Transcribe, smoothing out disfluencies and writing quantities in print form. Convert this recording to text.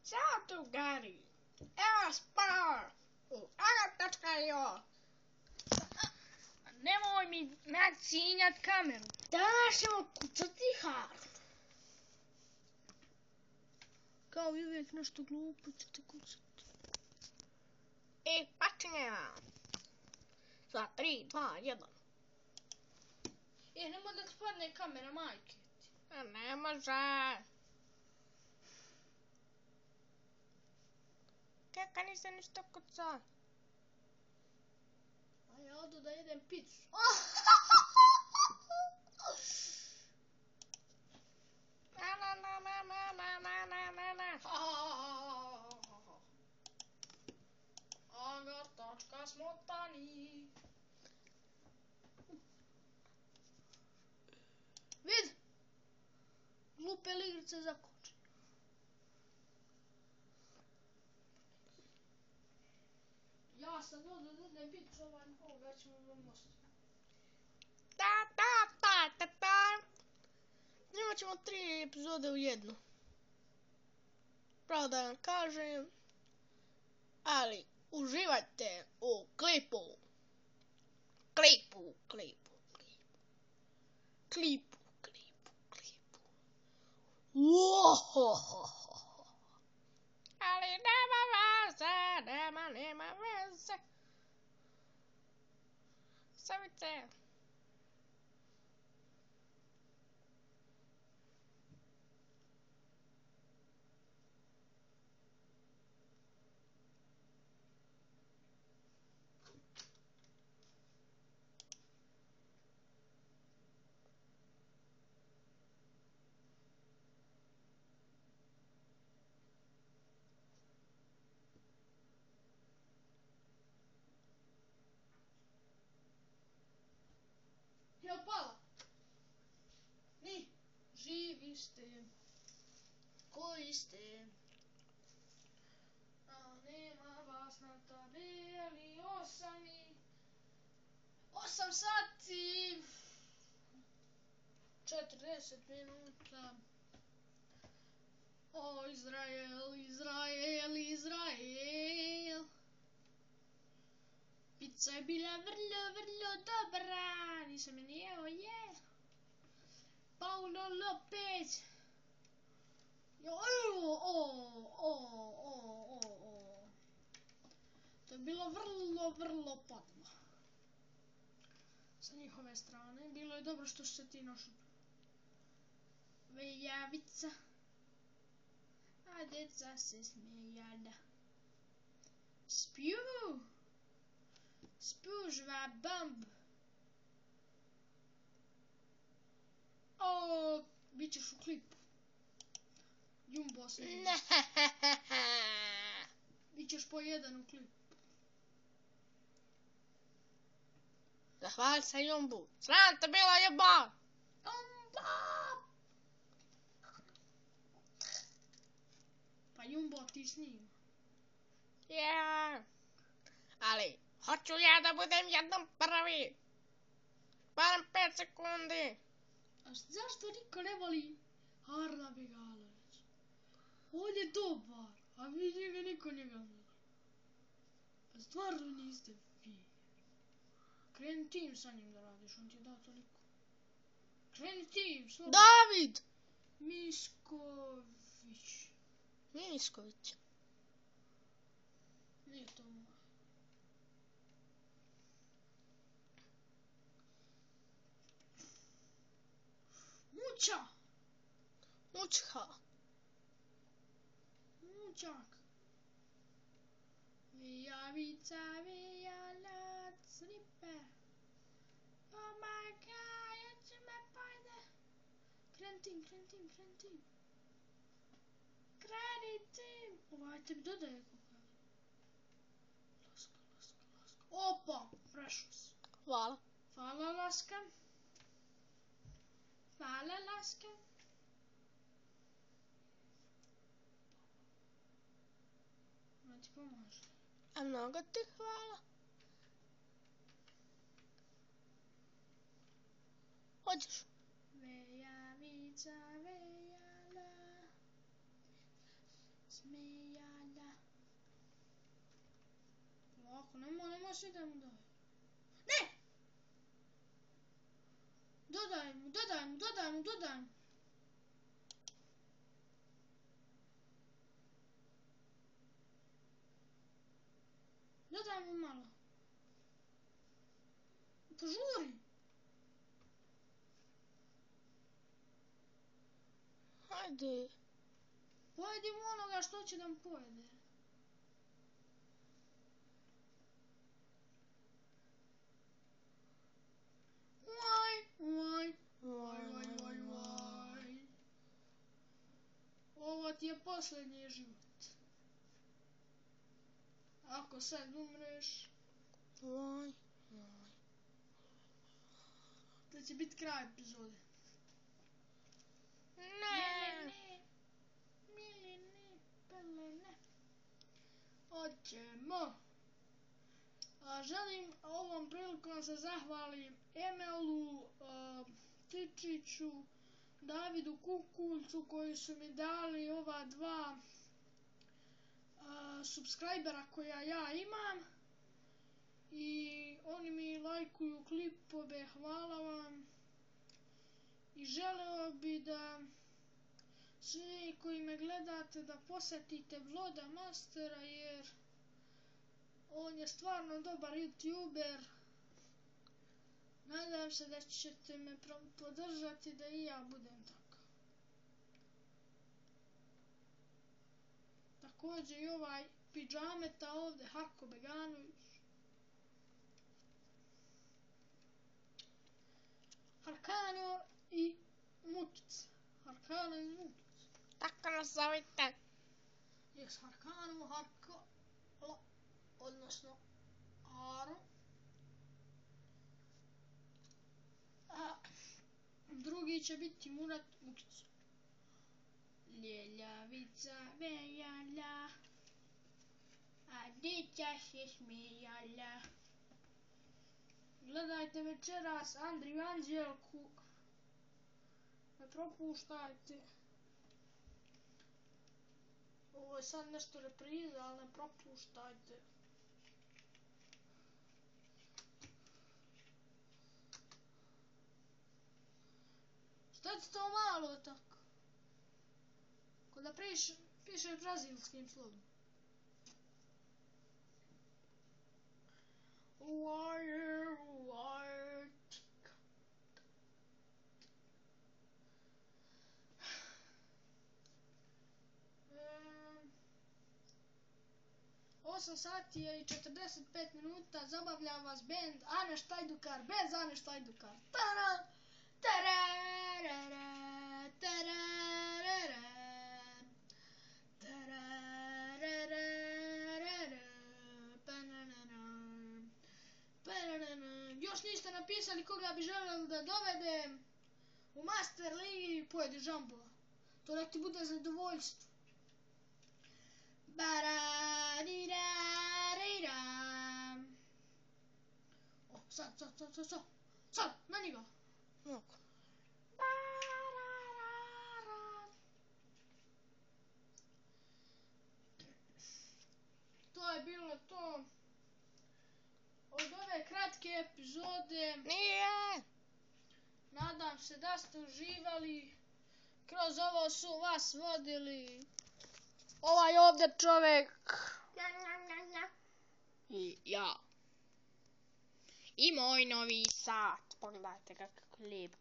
Ćao drugari! Evo vas ponovo u Aga.io. Nemoj mi nacinjat kameru. Danas ćemo kucati Haru. Kao i uvijek nešto glupo ćete kucati. I počinjemo. Za 3, 2, 1. Nemoj da ti padne kamera, majke. Ne može. Čekaj, nisam ništa kucao. A ja odu da jedem picu. Aga.smotani. Vid! Glupe ligrice zakoče. Ja sam odu da jedem picu, ovoga ćemo vam ostaviti. Snimat ćemo 3 epizode u jednu. Pravo da vam kažem. Ali uživajte u klipu. Klipu. Ali nema veze. Savice. Jel pala? Ni, živi ste. Koji ste? A nema vas na tabeli 8 sati 40 minuta. O, Izrael. Pizza je bila vrlo dobra. Nisam je ni jeo, Paulo Lopez. To je bilo vrlo potno. Sa njihove strane. Bilo je dobro što se ti našao. Vejavica. A deca se smijada. Spužva bomb. O, bit ćeš u klipu. Jumbo se. Bićeš po jedan u klipu. Zahvali se Jumbu. Sram te bila jeba. Pa Jumbo ti snima. Ali, hoću ja da budem jednom prvi. Barem 5 sekundi. A zašto niko ne voli Harla Begalović? On je dobar, a vi niko njega ne voli. Pa stvarno niste vi. Kreni tim sa njim da radiš, on ti je dao toliko. Kreni tim, slobodno. David! Mišković. Nije to moj. Mučak. Vijavica, vijalac, ripe. Oh my god, ja ću me pojde. Kreni tim. Ovaj tebi dodaje koga. Laska. Opa, precious. Hvala. Hvala, Laska. Ona ti pomaže. A mnogo ti hvala. Hoćeš? Vejavica, vejala. Smej. Tako, nemoj svi da mu daj. Ne! Dodaj mu. Dodaj mu malo. Požuri. Hajde. Pojedi mu onoga što će da mu pojede. Uaj. Ovo ti je posljednji život. Ako sad umreš, to će biti kraj epizode. Pelene. Hoćemo. Želim ovom prilikom se zahvalim Emelu, Tičiću, Davidu Kukulcu koji su mi dali ova 2 subscribera koja ja imam i oni mi lajkuju klipove, hvala vam i želeo bi da svi koji me gledate da posjetite Vloda Mastera jer on je stvarno dobar youtuber. Nadam se da ćete me podržati da i ja budem takav. Također i ovaj pidžameta ovdje, Hako Beganović. Harkano i Mukica. Tako nas zovite. Jes, Harkano, odnosno Aro. A drugi će biti Murat Mukica. Ljeljavica vejala, a djeća se smijala. Gledajte večeras Andriju Anđelku. Ne propuštajte. Ovo je sad nešto repriza, ali ne propuštajte. Šta ti to malo tako? Ko da pišeš brazilskim slovom. Osam sati je i 45 minuta, zabavlja vas band Ane Štajdukar bez Ane Štajdukar. Tara! Tararara, tararara, tararara, pananana. Još niste napisali koga bi želeli da dovedem u Master Ligi, pojedi Žambola. To nek ti bude zadovoljstvo. Bararirarira. O, sad, na njega. Mogu. To je bilo to od ove kratke epizode. Nije. Nadam se da ste uživali. Kroz ovo su vas vodili ovaj ovdje čovjek I ja. I moj novi sat. Pogledajte kakav lijep.